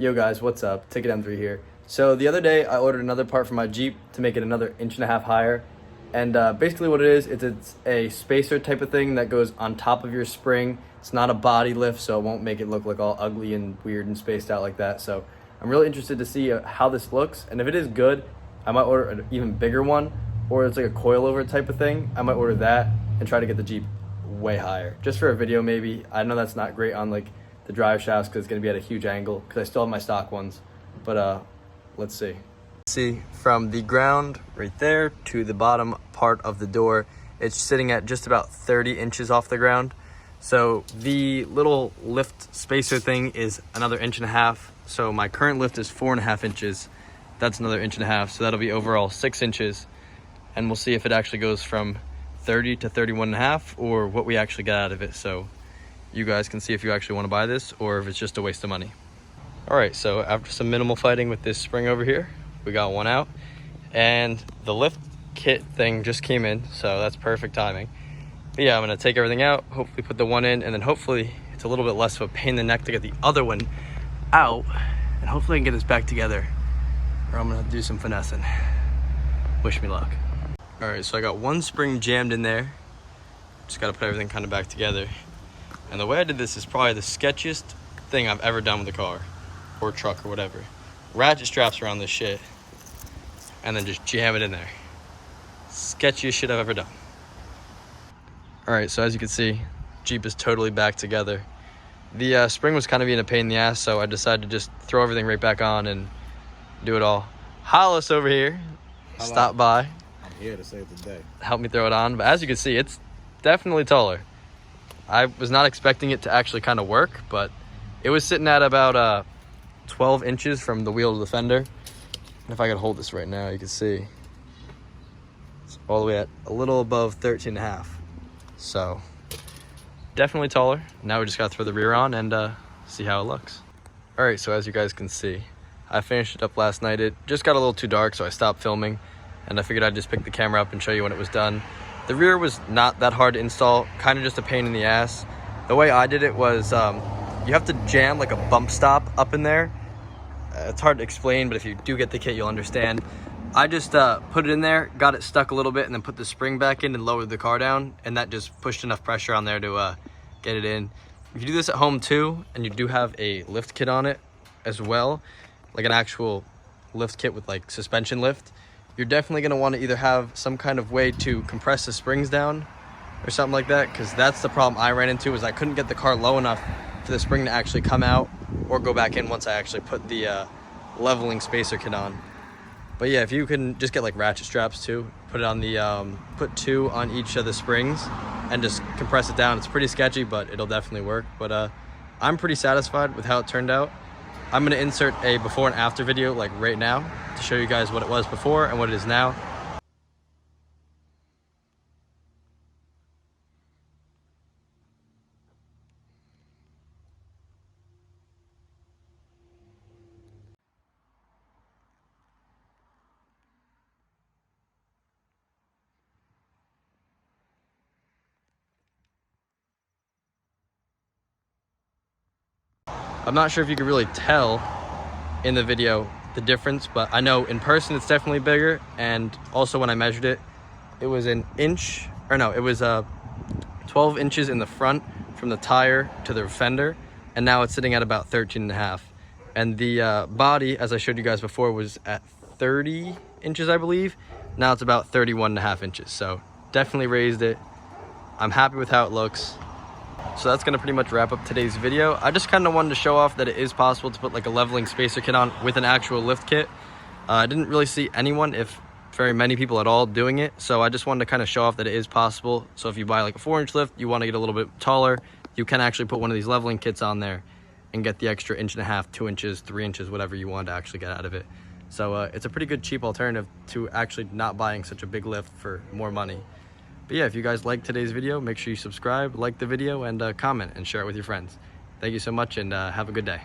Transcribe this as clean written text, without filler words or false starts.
Yo guys, what's up? Ticket M3 here. So the other day I ordered another part for my Jeep to make it another 1.5 inches higher. And basically what it is, it's a spacer type of thing that goes on top of your spring. It's not a body lift, so it won't make it look like all ugly and weird and spaced out like that. So I'm really interested to see how this looks. And if it is good, I might order an even bigger one, or it's like a coilover type of thing. I might order that and try to get the Jeep way higher. Just for a video maybe. I know that's not great on like the drive shafts because it's going to be at a huge angle because I still have my stock ones, but let's see. See, from the ground right there to the bottom part of the door, it's sitting at just about 30 inches off the ground. So the little lift spacer thing is another 1.5 inches. So my current lift is 4.5 inches. That's another 1.5 inches. So that'll be overall 6 inches. And we'll see if it actually goes from 30 to 31.5 or what we actually get out of it. So you guys can see if you actually want to buy this or if it's just a waste of money. All right, so after some minimal fighting with this spring over here, we got one out, and the lift kit thing just came in, so that's perfect timing. But yeah, I'm gonna take everything out, hopefully put the one in, and then hopefully it's a little bit less of a pain in the neck to get the other one out, and hopefully I can get this back together, or I'm gonna do some finessing. Wish me luck. All right, so I got one spring jammed in there. Just gotta put everything kind of back together. And the way I did this is probably the sketchiest thing I've ever done with a car or truck or whatever. Ratchet straps around this shit and then just jam it in there. Sketchiest shit I've ever done. All right, so as you can see, Jeep is totally back together. The spring was kind of being a pain in the ass, so I decided to just throw everything right back on and do it all. Hollis over here, stop by. I'm here to save the day. Help me throw it on, but as you can see, it's definitely taller. I was not expecting it to actually kind of work, but it was sitting at about 12 inches from the wheel to the fender. And if I could hold this right now, you can see it's all the way at a little above 13.5. So definitely taller. Now we just got to throw the rear on and see how it looks. All right, so as you guys can see, I finished it up last night. It just got a little too dark, so I stopped filming, and I figured I'd just pick the camera up and show you when it was done. The rear was not that hard to install, kind of just a pain in the ass. The way I did it was you have to jam like a bump stop up in there. It's hard to explain, but if you do get the kit, you'll understand. I just put it in there, got it stuck a little bit, and then put the spring back in and lowered the car down, and that just pushed enough pressure on there to get it in. If you do this at home too, and you do have a lift kit on it as well, like an actual lift kit with like suspension lift, you're definitely going to want to either have some kind of way to compress the springs down or something like that, because that's the problem I ran into, is I couldn't get the car low enough for the spring to actually come out or go back in once I actually put the leveling spacer kit on. But yeah, if you can just get like ratchet straps too, put it on the put 2 on each of the springs and just compress it down. It's pretty sketchy, but it'll definitely work. But I'm pretty satisfied with how it turned out. I'm going to insert a before and after video like right now to show you guys what it was before and what it is now. I'm not sure if you can really tell in the video the difference, but I know in person it's definitely bigger, and also when I measured it, it was an inch, or no, it was 12 inches in the front from the tire to the fender, and now it's sitting at about 13.5. And the body, as I showed you guys before, was at 30 inches, I believe. Now it's about 31.5 inches, so definitely raised it. I'm happy with how it looks. So that's going to pretty much wrap up today's video. I just kind of wanted to show off that it is possible to put like a leveling spacer kit on with an actual lift kit. I didn't really see anyone, if very many people at all, doing it. So I just wanted to kind of show off that it is possible. So if you buy like a 4-inch lift, you want to get a little bit taller, you can actually put one of these leveling kits on there and get the extra 1.5 inches, 2 inches, 3 inches, whatever you want to actually get out of it. So it's a pretty good cheap alternative to actually not buying such a big lift for more money. But yeah, if you guys liked today's video, make sure you subscribe, like the video, and comment and share it with your friends. Thank you so much, and have a good day.